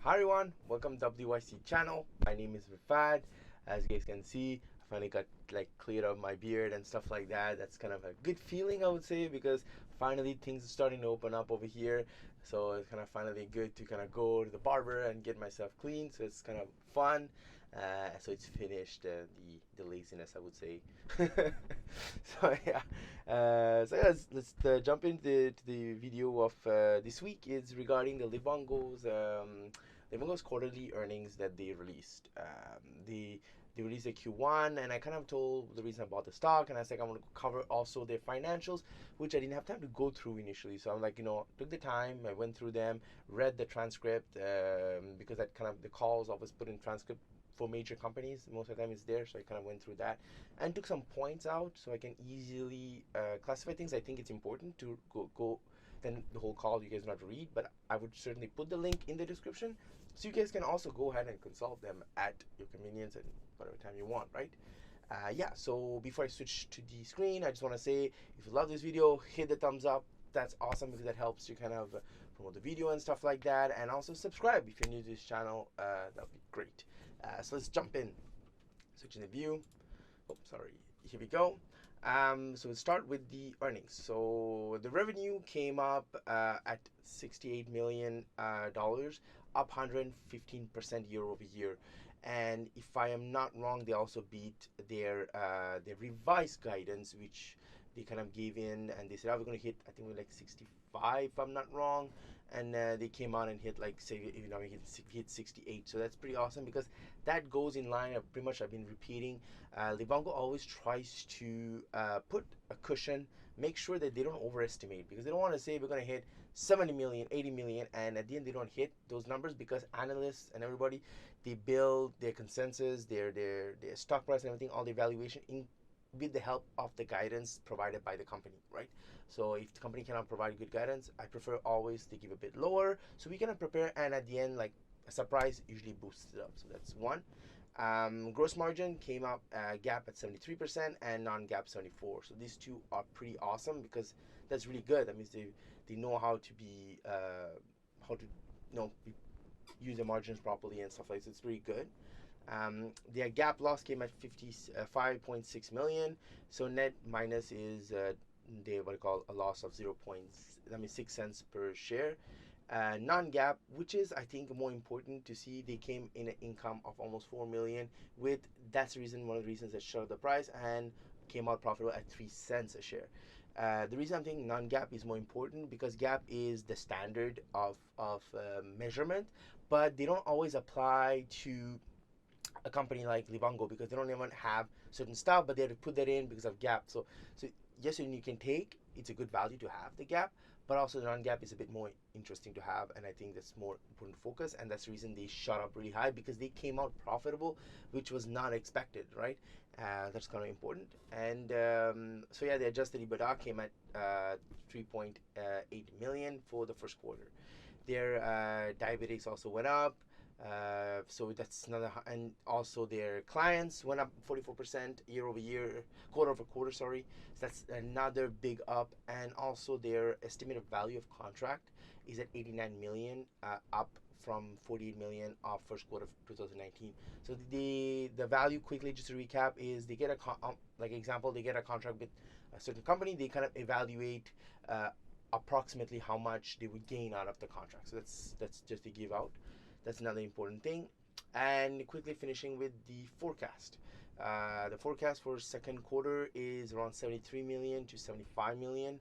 Hi everyone, welcome to WYC channel. My name is Rifad. As you guys can see, I finally got cleared up my beard and stuff like that. That's kind of a good feeling, I would say, because finally things are starting to open up over here. So it's kind of finally good to kind of go to the barber and get myself clean. So it's kind of fun. So it's finished the laziness, I would say. So yeah, let's jump into the video of this week. Is regarding the Livongo's quarterly earnings that they released. They released a Q1, and I kind of told the reason I bought the stock, and I was like, I want to cover also their financials, which I didn't have time to go through initially. So I'm like, took the time, I went through them, read the transcript, because that kind of the calls always put in transcript for major companies. Most of the time it's there, so I kind of went through that and took some points out so I can easily classify things. I think it's important to go then the whole call you guys don't have to read, but I would certainly put the link in the description so you guys can also go ahead and consult them at your convenience and whatever time you want, right? Yeah, so before I switch to the screen, I just want to say, if you love this video, hit the thumbs up. That's awesome because that helps you kind of promote the video and stuff like that. And also subscribe if you're new to this channel. That would be great. So let's jump in. Switching the view. Oh, sorry. Here we go. So we'll start with the earnings. So the revenue came up at $68 million, up 115% year over year. And if I am not wrong, they also beat their revised guidance, which they kind of gave in, and they said, "Oh, we're going to hit, I think we're like 65, if I'm not wrong." And they came out and hit hit 68. So that's pretty awesome because that goes in line of pretty much I've been repeating. Livongo always tries to put a cushion, make sure that they don't overestimate, because they don't want to say we're going to hit 70 million, 80 million, and at the end they don't hit those numbers, because analysts and everybody, they build their consensus, their stock price and everything, all the evaluation in with the help of the guidance provided by the company, right? So if the company cannot provide good guidance, I prefer always to give a bit lower so we can prepare, and at the end, like a surprise usually boosts it up. So that's one. Gross margin came up GAAP at 73% and non-GAAP 74. So these two are pretty awesome because that's really good. That means they know how to be how to use the margins properly and stuff like that. So it's pretty good. Their GAAP loss came at 55.6 million. So net minus is they what I call a loss of 6 cents per share. Non-GAAP, which is I think more important to see, they came in an income of almost 4 million. With that's the reason, one of the reasons that showed the price and came out profitable at 3 cents a share. The reason I'm thinking non-GAAP is more important because GAAP is the standard of measurement, but they don't always apply to a company like Livongo because they don't even have certain stuff, but they have to put that in because of GAAP. So yes, and you can take, it's a good value to have the GAAP, but also the non-GAAP is a bit more interesting to have, and I think that's more important to focus, and that's the reason they shot up really high, because they came out profitable, which was not expected, right? That's kind of important. And so yeah, the adjusted EBITDA came at 3.8 million for the first quarter. Their diabetics also went up. So that's another, and also their clients went up 44% year over year, quarter over quarter, sorry. So that's another big up. And also their estimated value of contract is at 89 million, up from 48 million of first quarter of 2019. So the value, quickly just to recap, is they get a like example, they get a contract with a certain company, they kind of evaluate approximately how much they would gain out of the contract. So that's just to give out. That's another important thing. And quickly finishing with the forecast. The forecast for second quarter is around 73 million to 75 million,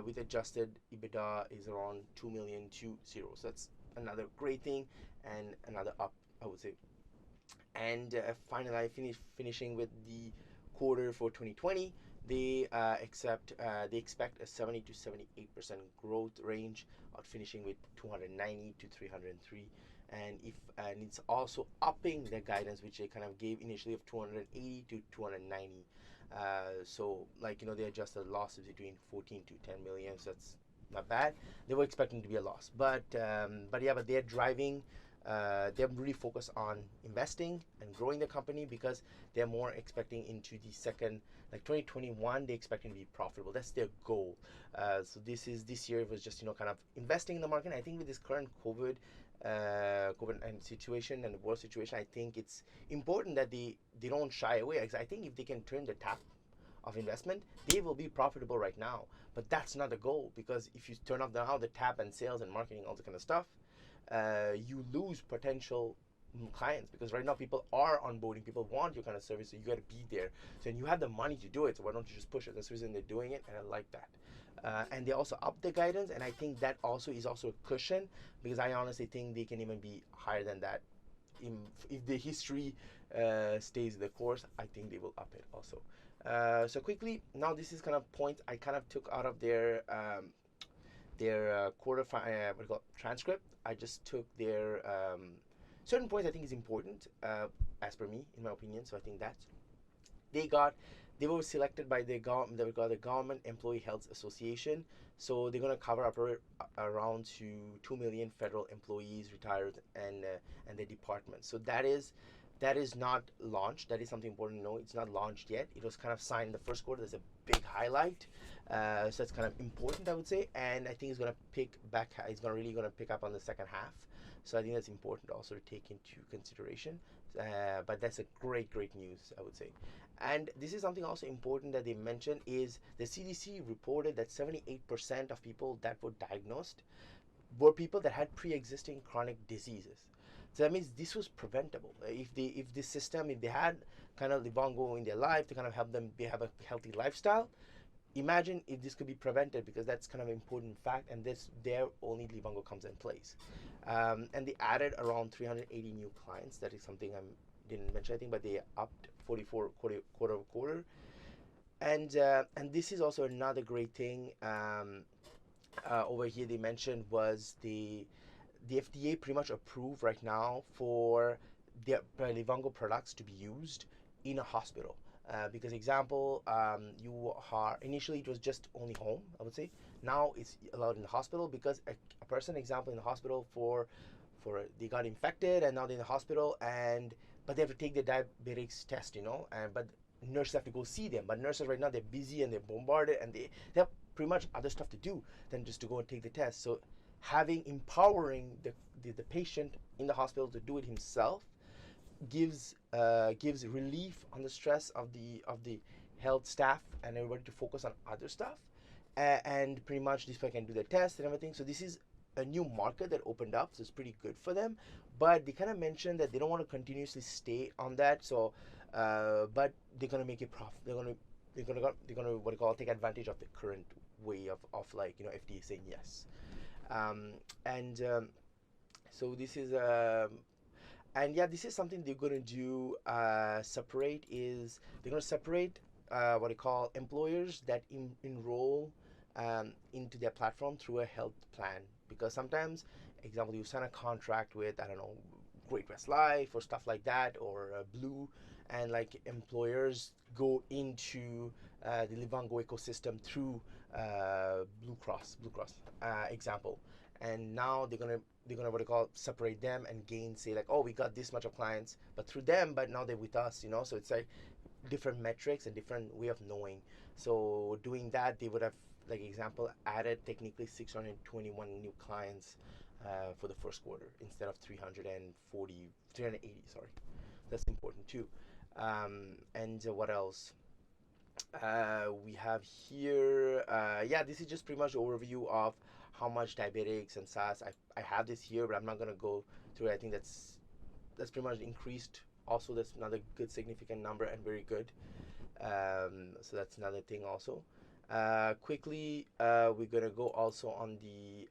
with adjusted EBITDA is around 2 million to 0. So that's another great thing and another up, I would say. And finally, finishing with the quarter for 2020. They expect a 70 to 78% growth range, of finishing with 290 to 303. And it's also upping the guidance, which they kind of gave initially, of 280 to 290. So they adjusted losses between 14 to 10 million. So that's not bad. They were expecting to be a loss, but they're driving. They're really focused on investing and growing the company, because they're more expecting into the second, like 2021, they're expecting to be profitable. That's their goal. So this year was just kind of investing in the market. I think with this current COVID COVID-19 situation and the world situation, I think it's important that they don't shy away. Because I think if they can turn the tap of investment, they will be profitable right now. But that's not the goal, because if you turn off the tap and sales and marketing, all that kind of stuff, you lose potential clients, because right now people are onboarding, people want your kind of service, so you got to be there. So, and you have the money to do it, so why don't you just push it? That's the reason they're doing it, and I like that. And they also up the guidance, and I think that also is also a cushion, because I honestly think they can even be higher than that. If the history stays the course, I think they will up it also. So quickly, now this is kind of points I kind of took out of their transcript. I just took their certain points I think is important, as per me, in my opinion. So I think that they were selected by the government. They got the Government Employee Health Association. So they're gonna cover up around to 2 million federal employees, retired, and their departments. So that is not launched. That is something important to know. It's not launched yet. It was kind of signed in the first quarter. There's a big highlight. So that's kind of important, I would say. And I think it's going to pick back. It's really going to pick up on the second half. So I think that's important also to take into consideration. But that's a great news, I would say. And this is something also important that they mentioned is the CDC reported that 78% of people that were diagnosed were people that had pre-existing chronic diseases. So that means this was preventable. If they had kind of Livongo in their life to kind of help them have a healthy lifestyle, imagine if this could be prevented, because that's kind of an important fact, and there only Livongo comes in place. And they added around 380 new clients. That is something I didn't mention, I think, but they upped 44 quarter. And this is also another great thing. Over here they mentioned was the FDA pretty much approved right now for the Livongo products to be used in a hospital. Because example, you are initially it was just only home, I would say. Now it's allowed in the hospital, because a person, example, in the hospital for they got infected, and now they're in the hospital, but they have to take the diabetics test, but nurses have to go see them. But nurses right now, they're busy and they're bombarded, and they have pretty much other stuff to do than just to go and take the test. So empowering the patient in the hospital to do it himself gives relief on the stress of the health staff and everybody to focus on other stuff, and pretty much this way can do the test and everything. So this is a new market that opened up, so it's pretty good for them. But they kind of mentioned that they don't want to continuously stay on that, so but they're gonna make it profit. They're gonna what you call take advantage of the current way of like FDA saying yes. So this is and yeah, this is something they're going to do. They're going to separate what they call employers that enroll into their platform through a health plan, because sometimes, example, you sign a contract with, I don't know, Great West Life or stuff like that, or Blue, and like employers go into the Livongo ecosystem through Blue Cross example, and now they're gonna what they call separate them and gain, say like, oh, we got this much of clients but through them, but now they're with us, so it's like different metrics and different way of knowing. So doing that, they would have, like example, added technically 621 new clients for the first quarter instead of 380, sorry. That's important too. And what else we have here? Yeah, this is just pretty much an overview of how much diabetics and SaaS. I have this here, but I'm not gonna go through it. I think that's pretty much increased. Also, that's another good significant number and very good. So that's another thing also. Quickly, we're gonna go also on the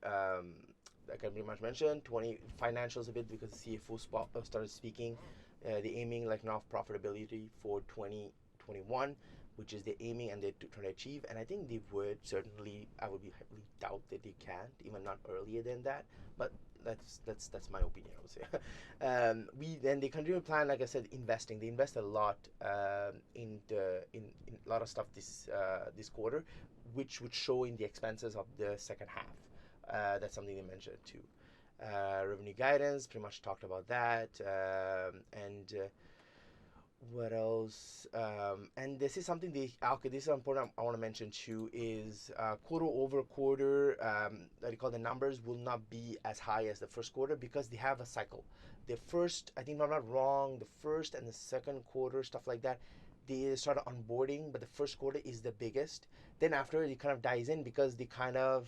like I pretty much mentioned 20 financials a bit, because the CFO started speaking. The aiming like now profitability for 2021, which is the aiming and they're trying to achieve, and I think they would certainly. I would be heavily doubt that they can't, even not earlier than that, but that's my opinion, I would say. Then they continue to plan, like I said, investing. They invest a lot in a lot of stuff this quarter, which would show in the expenses of the second half. That's something they mentioned too. Revenue guidance, pretty much talked about that, and What else? And this is something they okay. This is important. I want to mention too is quarter over quarter. That they call the numbers will not be as high as the first quarter because they have a cycle. The first, I think if I'm not wrong, the first and the second quarter stuff like that, they start onboarding, but the first quarter is the biggest. Then after it kind of dies in because they kind of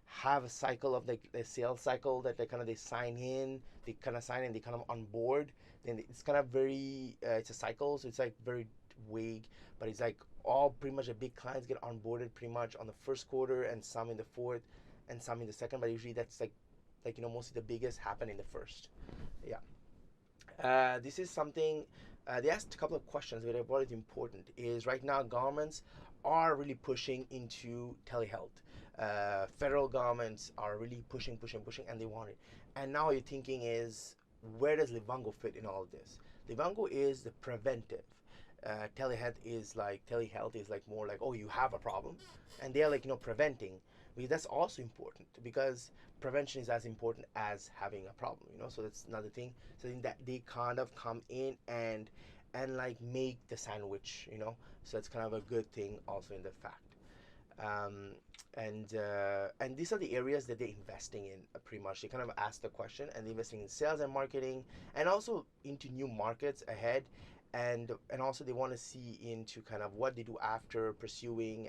have a cycle of like the sales cycle that they sign in, they kind of sign in, they kind of onboard, then it's kind of very it's a cycle, so it's like very vague, but it's like all pretty much the big clients get onboarded pretty much on the first quarter and some in the fourth and some in the second, but usually that's like mostly the biggest happen in the first. Yeah. This is something they asked a couple of questions, but what is important is right now governments are really pushing into telehealth. Federal governments are really pushing, and they want it. And now you're thinking is where does Livongo fit in all of this? Livongo is the preventive. Telehealth is like more like, oh, you have a problem, and they're like preventing. Because that's also important because prevention is as important as having a problem. So that's another thing. So I think that they kind of come in and like make the sandwich. So it's kind of a good thing also in the fact. Um, and these are the areas that they're investing in pretty much. They kind of ask the question and they're investing in sales and marketing and also into new markets ahead, and also they want to see into kind of what they do after pursuing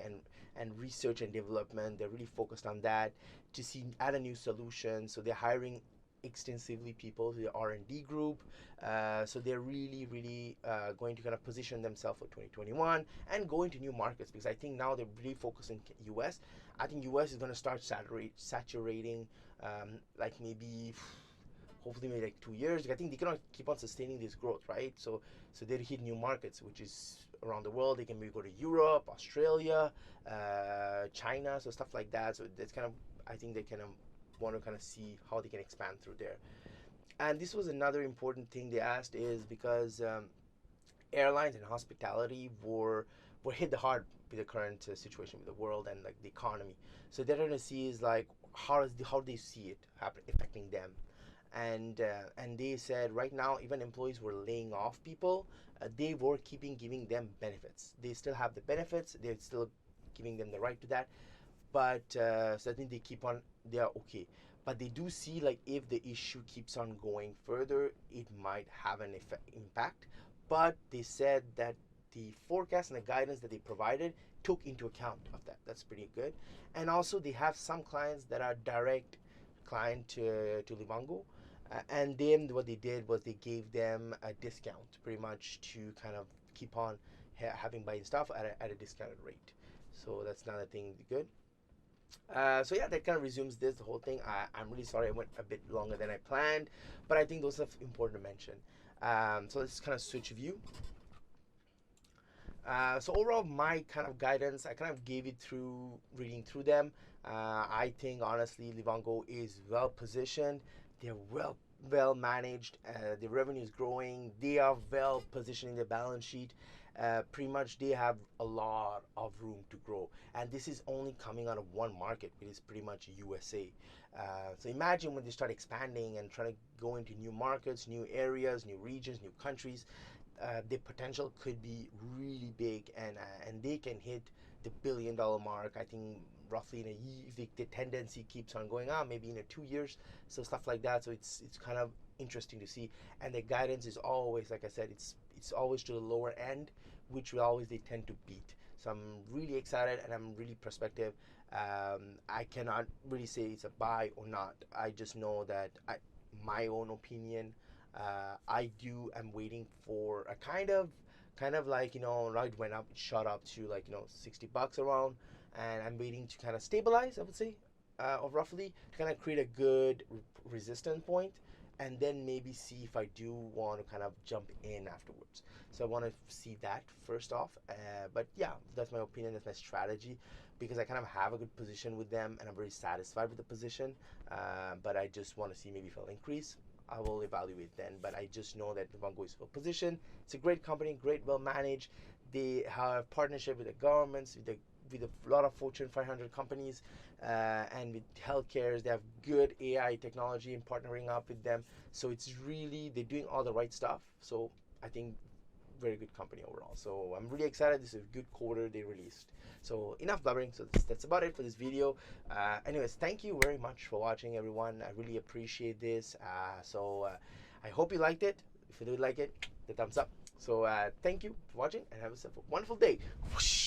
and research and development. They're really focused on that to see add a new solution. So they're hiring extensively people to the R&D group. So they're really going to kind of position themselves for 2021 and go into new markets because I think now they're really focusing US. I think US is going to start saturating like maybe hopefully maybe like 2 years. I think they cannot keep on sustaining this growth, right? So they hit new markets, which is around the world. They can maybe go to Europe, Australia, China, so stuff like that. So that's kind of I think they kind of want to kind of see how they can expand through there. And this was another important thing they asked is because airlines and hospitality were hit hard with the current situation with the world and like the economy. So they're going to see is like how do they see it happen affecting them, and they said right now even employees were laying off people, they were keeping giving them benefits. They still have the benefits. They're still giving them the right to that, but so I think they are okay. But they do see like if the issue keeps on going further, it might have an impact. But they said that the forecast and the guidance that they provided took into account of that. That's pretty good. And also they have some clients that are direct client to Livongo. And then what they did was they gave them a discount pretty much to kind of keep on having buying stuff at a discounted rate. So that's another thing good. So yeah, that kind of resumes the whole thing. I'm really sorry I went a bit longer than I planned, but I think those are important to mention. So let's kind of switch view. So overall, my kind of guidance, I kind of gave it through reading through them. I think honestly, Livongo is well positioned. They're well managed. The revenue is growing. They are well positioned in the balance sheet. Pretty much, they have a lot of room to grow, and this is only coming out of one market. It is pretty much USA. So imagine when they start expanding and trying to go into new markets, new areas, new regions, new countries. The potential could be really big, and they can hit the $1 billion mark. I think roughly in a year if the tendency keeps on going on, maybe in 2 years. So stuff like that. So it's kind of interesting to see. And the guidance is always, like I said, it's always to the lower end, which will always they tend to beat. So I'm really excited and I'm really prospective. I cannot really say it's a buy or not. I just know that my own opinion. I'm waiting for a kind of like right went up, it shot up to like $60 around, and I'm waiting to kind of stabilize. I would say, or roughly to kind of create a good resistance point, and then maybe see if I do want to kind of jump in afterwards. So I want to see that first off. But yeah, that's my opinion. That's my strategy, because I kind of have a good position with them, and I'm very satisfied with the position. But I just want to see maybe if I'll increase. I will evaluate then, but I just know that Livongo is well positioned. It's a great company, great, well managed. They have partnership with the governments, with a lot of Fortune 500 companies, and with healthcare. They have good AI technology and partnering up with them. So it's really they're doing all the right stuff. So I think very good company overall. So I'm really excited. This is a good quarter they released. So enough blabbering. So that's about it for this video. Anyways, thank you very much for watching, everyone. I really appreciate this. I hope you liked it. If you did like it, the thumbs up. So thank you for watching and have yourself a wonderful day. Whoosh.